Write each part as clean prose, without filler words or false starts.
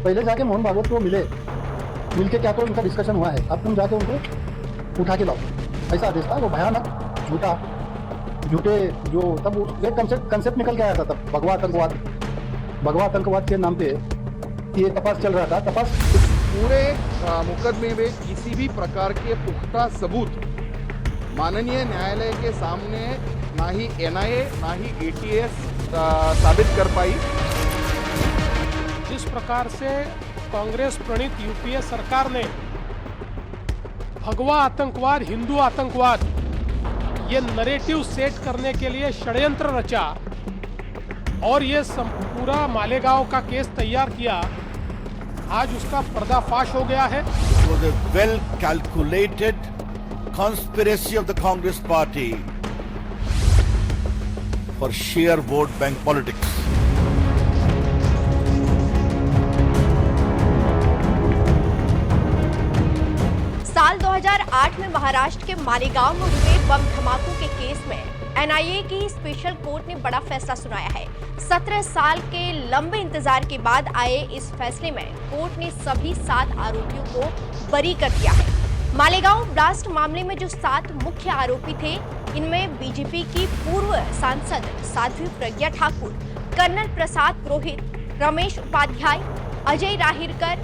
पहले जाके मोहन भागवत को मिलके क्या तो उनका डिस्कशन हुआ है, अब तुम जाके उनको उठा के लाओ, ऐसा आदेश था। वो भयानक झूठे जो तब एक कंसेप्ट निकल के आया था तब, भगवा आतंकवाद के नाम पे ये तपास चल रहा था। तपास पूरे मुकदमे में किसी भी प्रकार के पुख्ता सबूत माननीय न्यायालय के सामने ना ही एनआईए ना ही एटीएस साबित कर पाई। जिस प्रकार से कांग्रेस प्रणीत यूपीए सरकार ने भगवा आतंकवाद, हिंदू आतंकवाद, ये नरेटिव सेट करने के लिए षड्यंत्र रचा और ये पूरा मालेगांव का केस तैयार किया, आज उसका पर्दाफाश हो गया है। It was a well calculated conspiracy of the Congress party for sheer vote bank politics. साल 2008 में महाराष्ट्र के मालेगांव में हुए बम धमाकों के केस में एनआईए की स्पेशल कोर्ट ने बड़ा फैसला सुनाया है। 17 साल के लंबे इंतजार के बाद आए इस फैसले में कोर्ट ने सभी 7 आरोपियों को बरी कर दिया है। मालेगांव ब्लास्ट मामले में जो 7 मुख्य आरोपी थे, इनमें बीजेपी की पूर्व सांसद साध्वी प्रज्ञा ठाकुर, कर्नल प्रसाद पुरोहित, रमेश उपाध्याय, अजय राहिरकर,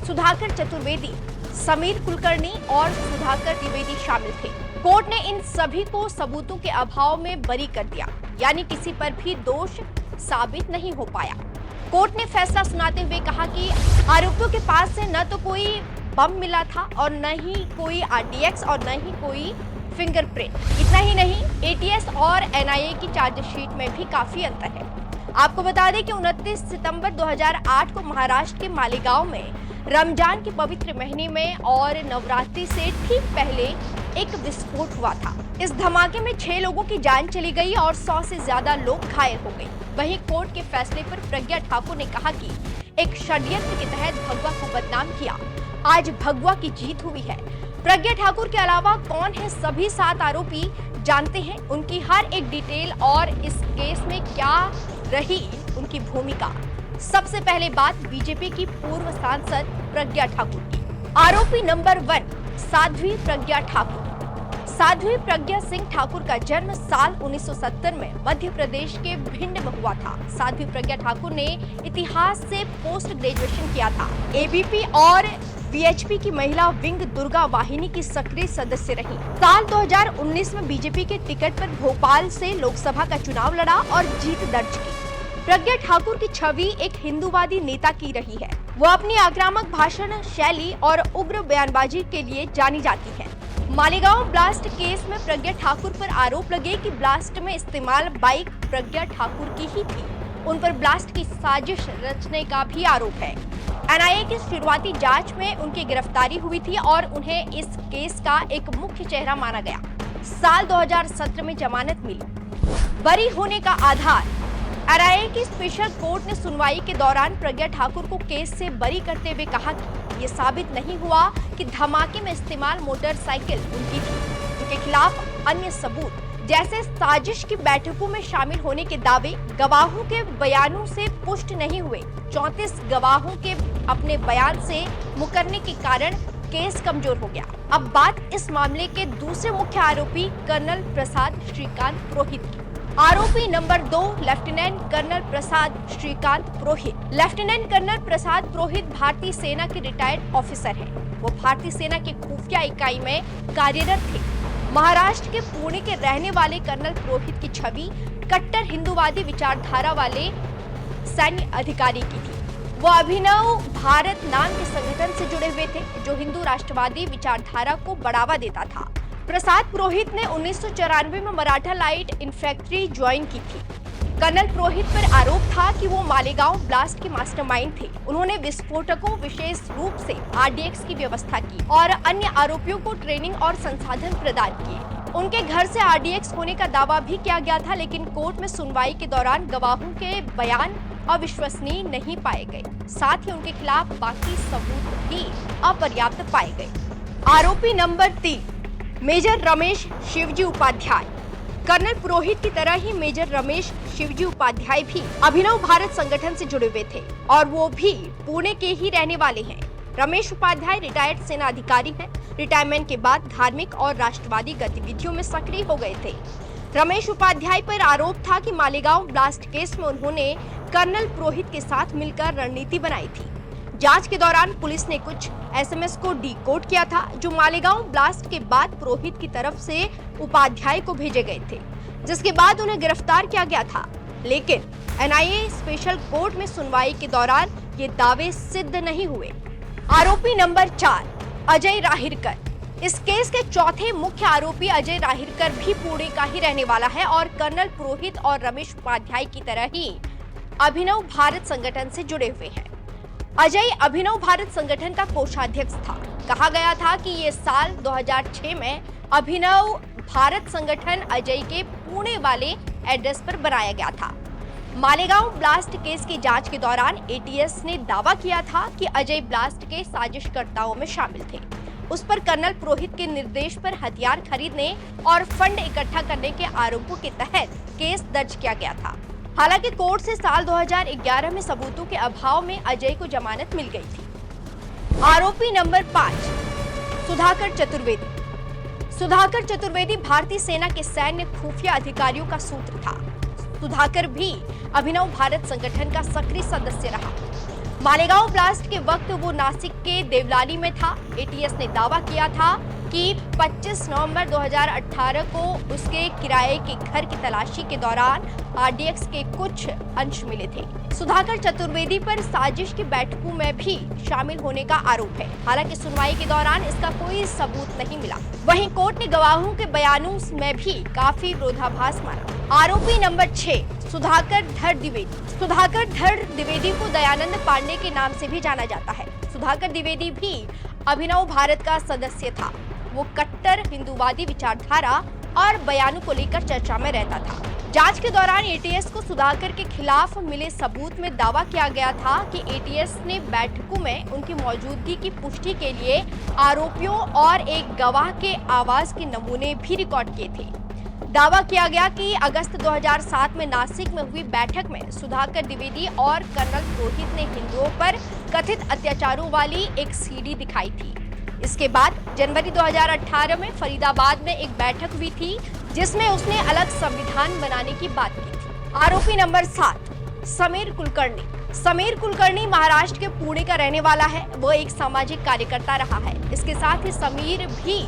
सुधाकर चतुर्वेदी, समीर कुलकर्णी और सुधाकर द्विवेदी शामिल थे। कोर्ट ने इन सभी को सबूतों के अभाव में बरी कर दिया, यानी किसी पर भी दोष साबित नहीं हो पाया। कोर्ट ने फैसला सुनाते हुए कहा कि आरोपियों के पास से न तो कोई बम मिला था और न ही कोई आरडीएक्स और न ही कोई फिंगरप्रिंट। इतना ही नहीं, एटीएस और एनआईए की चार्जशीट में भी काफी अंतर है। आपको बता दें कि 29 सितंबर 2008 को महाराष्ट्र के मालेगांव में रमजान के पवित्र महीने में और नवरात्रि से ठीक पहले एक विस्फोट हुआ था। इस धमाके में 6 लोगों की जान चली गई और 100 से ज्यादा लोग घायल हो गए। वहीं कोर्ट के फैसले पर प्रज्ञा ठाकुर ने कहा कि एक षड्यंत्र के तहत भगवा को बदनाम किया, आज भगवा की जीत हुई है। प्रज्ञा ठाकुर के अलावा कौन है सभी 7 आरोपी, जानते हैं उनकी हर एक डिटेल और इस केस में क्या रही उनकी भूमिका। सबसे पहले बात बीजेपी की पूर्व सांसद प्रज्ञा ठाकुर की। आरोपी नंबर 1 साध्वी प्रज्ञा ठाकुर। साध्वी प्रज्ञा सिंह ठाकुर का जन्म साल 1970 में मध्य प्रदेश के भिंड में हुआ था। साध्वी प्रज्ञा ठाकुर ने इतिहास से पोस्ट ग्रेजुएशन किया था। एबीपी और वीएचपी की महिला विंग दुर्गा वाहिनी की सक्रिय सदस्य रही। साल 2019 में बीजेपी के टिकट पर भोपाल से लोकसभा का चुनाव लड़ा और जीत दर्ज की। प्रज्ञा ठाकुर की छवि एक हिंदूवादी नेता की रही है। वो अपनी आक्रामक भाषण शैली और उग्र बयानबाजी के लिए जानी जाती है। मालेगांव ब्लास्ट केस में प्रज्ञा ठाकुर पर आरोप लगे कि ब्लास्ट में इस्तेमाल बाइक प्रज्ञा ठाकुर की ही थी। उन पर ब्लास्ट की साजिश रचने का भी आरोप है। एनआईए की शुरुआती जांच में उनकी गिरफ्तारी हुई थी और उन्हें इस केस का एक मुख्य चेहरा माना गया। साल 2017 में जमानत मिली। बरी होने का आधार, एनआईए की स्पेशल कोर्ट ने सुनवाई के दौरान प्रज्ञा ठाकुर को केस से बरी करते हुए कहा कि ये साबित नहीं हुआ कि धमाके में इस्तेमाल मोटरसाइकिल उनकी थी। उनके खिलाफ अन्य सबूत जैसे साजिश की बैठकों में शामिल होने के दावे गवाहों के बयानों से पुष्ट नहीं हुए। 34 गवाहों के अपने बयान से मुकरने के कारण केस कमजोर हो गया। अब बात इस मामले के दूसरे मुख्य आरोपी कर्नल प्रसाद श्रीकांत पुरोहित की। आरोपी नंबर 2 लेफ्टिनेंट कर्नल प्रसाद श्रीकांत पुरोहित। लेफ्टिनेंट कर्नल प्रसाद पुरोहित भारतीय सेना के रिटायर्ड ऑफिसर हैं। वो भारतीय सेना की खुफिया इकाई में कार्यरत थे। महाराष्ट्र के पुणे के रहने वाले कर्नल पुरोहित की छवि कट्टर हिंदूवादी विचारधारा वाले सैन्य अधिकारी की थी। वो अभिनव भारत नाम के संगठन से जुड़े हुए थे, जो हिंदू राष्ट्रवादी विचारधारा को बढ़ावा देता था। प्रसाद पुरोहित ने 1994 में मराठा लाइट इन्फैंट्री ज्वाइन की थी। कर्नल पुरोहित पर आरोप था कि वो मालेगांव ब्लास्ट के मास्टरमाइंड थे। उन्होंने विस्फोटकों, विशेष रूप से आरडीएक्स की व्यवस्था की और अन्य आरोपियों को ट्रेनिंग और संसाधन प्रदान किए। उनके घर से आरडीएक्स होने का दावा भी किया गया था, लेकिन कोर्ट में सुनवाई के दौरान गवाहों के बयान अविश्वसनीय नहीं पाए गए। साथ ही उनके खिलाफ बाकी सबूत भी अपर्याप्त पाए गए। आरोपी number 3 major Ramesh Shivji Upadhyay. Colonel Purohit की तरह ही मेजर रमेश शिवजी उपाध्याय भी अभिनव भारत संगठन से जुड़े हुए थे और वो भी पुणे के ही रहने वाले हैं। रमेश उपाध्याय रिटायर्ड सेना अधिकारी हैं। रिटायरमेंट के बाद धार्मिक और राष्ट्रवादी गतिविधियों में सक्रिय हो गए थे। रमेश उपाध्याय पर आरोप था कि मालेगांव ब्लास्ट केस में उन्होंने कर्नल पुरोहित के साथ मिलकर रणनीति बनाई थी। जांच के दौरान पुलिस ने कुछ एसएमएस को डिकोड किया था जो मालेगांव ब्लास्ट के बाद पुरोहित की तरफ से उपाध्याय को भेजे गए थे, जिसके बाद उन्हें गिरफ्तार किया गया था। लेकिन एनआईए स्पेशल कोर्ट में सुनवाई के दौरान ये दावे सिद्ध नहीं हुए। आरोपी नंबर 4 अजय राहिरकर। इस केस के चौथे मुख्य आरोपी अजय राहिरकर भी पुणे का ही रहने वाला है और कर्नल पुरोहित और रमेश उपाध्याय की तरह ही अभिनव भारत संगठन से जुड़े हुए हैं। अजय अभिनव भारत संगठन का कोषाध्यक्ष था। कहा गया था कि ये साल 2006 में अभिनव भारत संगठन अजय के पुणे वाले एड्रेस पर बनाया गया था। मालेगांव ब्लास्ट केस की जांच के दौरान एटीएस ने दावा किया था कि अजय ब्लास्ट के साजिशकर्ताओं में शामिल थे। उस पर कर्नल पुरोहित के निर्देश पर हथियार खरीदने और फंड इकट्ठा करने के आरोपों के तहत केस दर्ज किया गया था। हालांकि कोर्ट से साल 2011 में सबूतों के अभाव में अजय को जमानत मिल गई थी। आरोपी नंबर 5 सुधाकर चतुर्वेदी। सुधाकर चतुर्वेदी भारतीय सेना के सैन्य खुफिया अधिकारियों का सूत्र था। सुधाकर भी अभिनव भारत संगठन का सक्रिय सदस्य रहा। मालेगांव ब्लास्ट के वक्त वो नासिक के देवलाली में था। एटीएस ने दावा किया था कि 25 नवंबर 2018 को उसके किराए के घर की तलाशी के दौरान आरडीएक्स के कुछ अंश मिले थे। सुधाकर चतुर्वेदी पर साजिश की बैठकों में भी शामिल होने का आरोप है। हालांकि सुनवाई के दौरान इसका कोई सबूत नहीं मिला। वहीं कोर्ट ने गवाहों के बयानों में भी काफी विरोधाभास माना। आरोपी नंबर 6 सुधाकर धड़ द्विवेदी। सुधाकर धड़ द्विवेदी को दयानंद पांडे के नाम से भी जाना जाता है। सुधाकर द्विवेदी भी अभिनव भारत का सदस्य था। वो कट्टर हिंदूवादी विचारधारा और बयानों को लेकर चर्चा में रहता था। जांच के दौरान एटीएस को सुधाकर के खिलाफ मिले सबूत में दावा किया गया था कि एटीएस ने बैठकों में उनकी मौजूदगी की पुष्टि के लिए आरोपियों और एक गवाह के आवाज के नमूने भी रिकॉर्ड किए थे। दावा किया गया कि अगस्त 2007 में नासिक में हुई बैठक में सुधाकर द्विवेदी और कर्नल पुरोहित ने हिंदुओं पर कथित अत्याचारों वाली एक सीडी दिखाई थी। इसके बाद जनवरी 2018 में फरीदाबाद में एक बैठक हुई थी जिसमें उसने अलग संविधान बनाने की बात की थी। आरोपी नंबर 7 समीर कुलकर्णी। समीर कुलकर्णी महाराष्ट्र के पुणे का रहने वाला है। वो एक सामाजिक कार्यकर्ता रहा है। इसके साथ ही समीर भी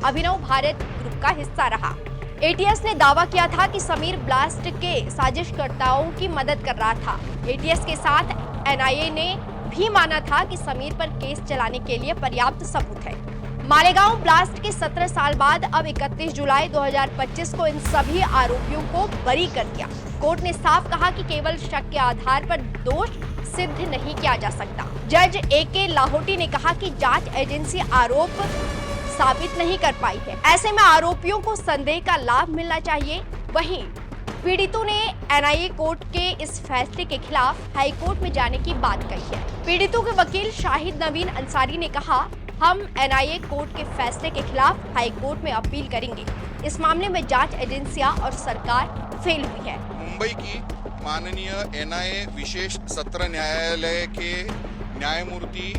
अभिनव भारत ग्रुप का हिस्सा रहा। एटीएस ने दावा किया था कि समीर ब्लास्ट के साजिशकर्ताओं की मदद कर रहा था। एटीएस के साथ एनआईए ने भी माना था कि समीर पर केस चलाने के लिए पर्याप्त सबूत है। मालेगांव ब्लास्ट के 17 साल बाद अब 31 जुलाई 2025 को इन सभी आरोपियों को बरी कर दिया। कोर्ट ने साफ कहा कि केवल शक के आधार पर दोष सिद्ध नहीं किया जा सकता। जज ए.के. लाहोटी ने कहा कि जांच एजेंसी आरोप साबित नहीं कर पाई है। ऐसे में आरोपियों को संदेह का लाभ मिलना चाहिए। वहीं पीड़ितों ने एनआईए कोर्ट के इस फैसले के खिलाफ हाई कोर्ट में जाने की बात कही है। पीड़ितों के वकील शाहिद नवीन अंसारी ने कहा, हम एनआईए कोर्ट के फैसले के खिलाफ हाई कोर्ट में अपील करेंगे। इस मामले में जांच एजेंसियां और सरकार फेल हुई है। मुंबई की माननीय एनआईए विशेष सत्र न्यायालय के न्यायमूर्ति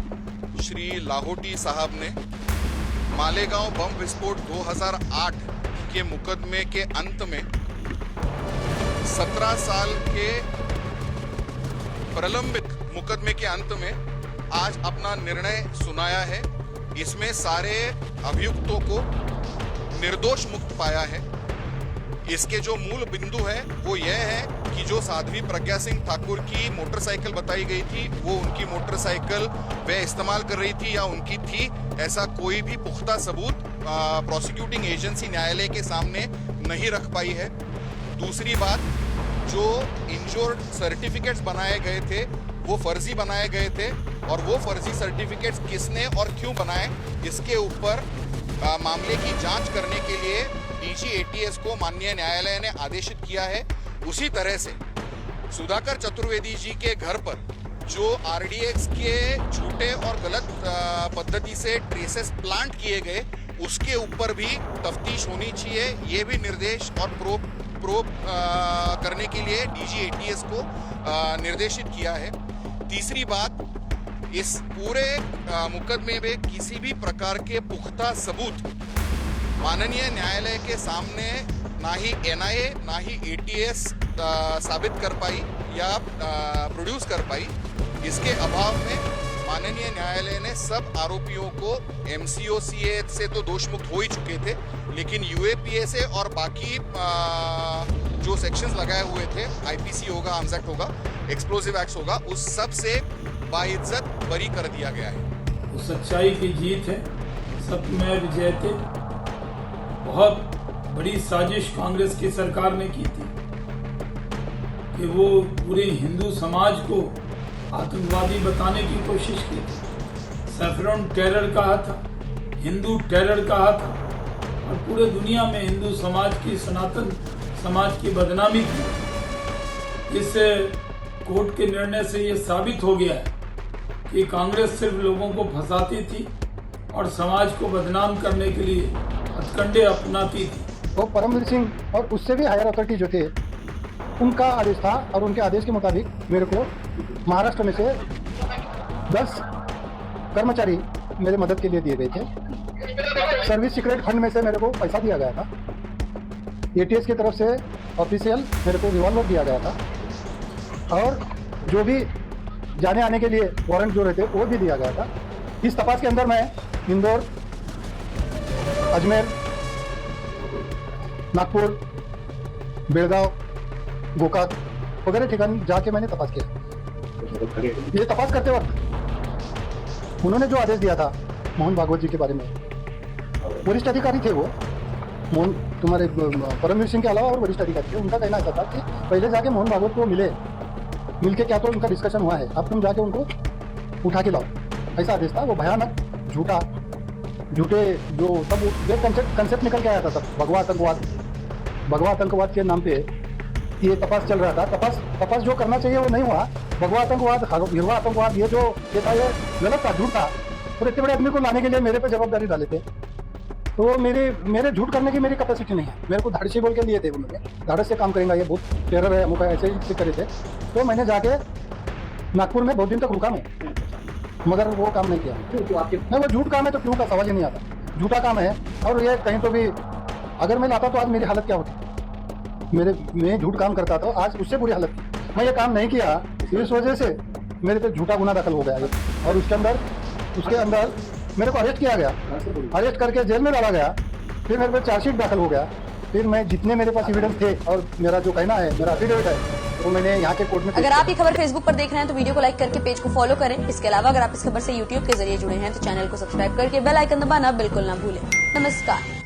श्री लाहोटी साहब ने मालेगांव बम विस्फोट 2008 के मुकदमे के अंत में 17 साल के प्रलंबित मुकदमे के अंत में आज अपना निर्णय सुनाया है। इसमें सारे अभियुक्तों को निर्दोष मुक्त पाया है। इसके जो मूल बिंदु है वो यह है कि जो साध्वी प्रज्ञा सिंह ठाकुर की मोटरसाइकिल बताई गई थी वो उनकी मोटरसाइकिल वे इस्तेमाल कर रही थी या उनकी थी, ऐसा कोई भी पुख्ता सबूत प्रोसिक्यूटिंग एजेंसी न्यायालय के सामने नहीं रख पाई है। दूसरी बात, जो इंश्योर्ड सर्टिफिकेट्स बनाए गए थे वो फर्जी बनाए गए थे और वो फर्जी सर्टिफिकेट्स किसने और क्यों बनाए, इसके ऊपर मामले की जांच करने के लिए डीजी एटीएस को माननीय न्यायालय ने आदेशित किया है। उसी तरह से सुधाकर चतुर्वेदी जी के घर पर जो आरडीएक्स के झूठे और गलत पद्धति से ट्रेसेस प्लांट किए गए उसके ऊपर भी तफ्तीश होनी चाहिए। ये भी निर्देश और प्रोब करने के लिए डीजी एटीएस को निर्देशित किया है। तीसरी बात, इस पूरे मुकदमे में किसी भी प्रकार के पुख्ता सबूत माननीय न्यायालय के सामने ना ही एनआईए ना ही एटीएस साबित कर पाई या प्रोड्यूस कर पाई। इसके अभाव में माननीय न्यायालय ने सब आरोपियों को एमसीओसीए से तो दोषमुक्त हो ही चुके थे, लेकिन यूएपीए और बाकी जो सेक्शंस लगाए हुए थे, आईपीसी होगा, आर्म्स एक्ट होगा, एक्सप्लोसिव एक्ट्स होगा, उस सब से बाइज्जत बरी कर दिया गया है। तो सच्चाई की जीत है, सत्यमेव जयते। बहुत बड़ी साजिश कांग्रेस की सरकार ने की थी कि वो पूरे हिंदू समाज को आतंकवादी बताने की कोशिश की थी। सैफरन टेरर कहा था, हिंदू टेरर कहा था, और पूरे दुनिया में हिंदू समाज की, सनातन समाज की बदनामी की। इस कोर्ट के निर्णय से ये साबित हो गया है कि कांग्रेस सिर्फ लोगों को फंसाती थी और समाज को बदनाम करने के लिए हथकंडे अपनाती थी। तो परमवीर सिंह और उससे भी हायर अथॉरिटी जो थे, उनका आदेश था और उनके आदेश के मुताबिक मेरे को महाराष्ट्र में से 10 कर्मचारी मेरे मदद के लिए दिए गए थे। सर्विस सीक्रेट फंड में से मेरे को पैसा दिया गया था। एटीएस की तरफ से ऑफिशियल मेरे को रिवॉल्वर दिया गया था और जो भी जाने आने के लिए वारंट जो रहते वो भी दिया गया था। इस तपास के अंदर मैं इंदौर, अजमेर, नागपुर, बेलगांव, गोकाक वगैरह ठिकाने जाके मैंने तपास किया। ये तपास करते वक्त उन्होंने जो आदेश दिया था मोहन भागवत जी के बारे में, वरिष्ठ अधिकारी थे वो, मोहन तुम्हारे परमवीर सिंह के अलावा और वरिष्ठ अधिकारी थे। उनका कहना ऐसा था कि पहले जाके मोहन भागवत को मिल के क्या तो उनका डिस्कशन हुआ है, अब तुम जाके उनको उठा के लाओ, ऐसा आदेश था। वो भयानक झूठे जो तब एक कंसेप्ट निकल के आया था, तब भगवा आतंकवाद के नाम पे ये तपास चल रहा था। तपास जो करना चाहिए वो नहीं हुआ। भगवा आतंकवाद, हिरवा आतंकवाद, ये जो ये था ये गलत था, झूठ था। और इतने बड़े आदमी को लाने के लिए मेरे पे जवाबदारी डाले थे, तो मेरे झूठ करने की मेरी कैपेसिटी नहीं है। मेरे को धाड़सी बोल के लिए थे उन्होंने, धाड़स से काम करेंगे, ये बहुत टेरर है, अमुक है, ऐसे ही करे थे। तो मैंने जाके नागपुर में बहुत दिन तक रुका मैं, मगर वो काम नहीं किया। नहीं, वो झूठ काम है तो क्यों का सवाल ही नहीं आता। झूठा काम है और ये कहीं तो भी अगर मैं लाता तो आज मेरी हालत क्या होती। मैं झूठ काम करता था, आज उससे बुरी हालत थी। मैं ये काम नहीं किया, इस वजह से मेरे पे झूठा गुना दाखिल हो गया है और उसके अंदर मेरे को अरेस्ट किया गया, अरेस्ट करके जेल में डाला गया। फिर मेरे पे चार्जशीट दाखिल हो गया। फिर मैं जितने मेरे पास एविडेंस थे और मेरा जो कहना है, मेरा एफिडेविट है, तो मैंने यहाँ के कोर्ट में। अगर आप ये खबर फेसबुक पर देख रहे हैं तो वीडियो को लाइक करके पेज को फॉलो करें। इसके अलावा अगर आप इस खबर से यूट्यूब के जरिए जुड़े हैं तो चैनल को सब्सक्राइब करके बेल आइकन दबाना बिल्कुल ना भूलें। नमस्कार।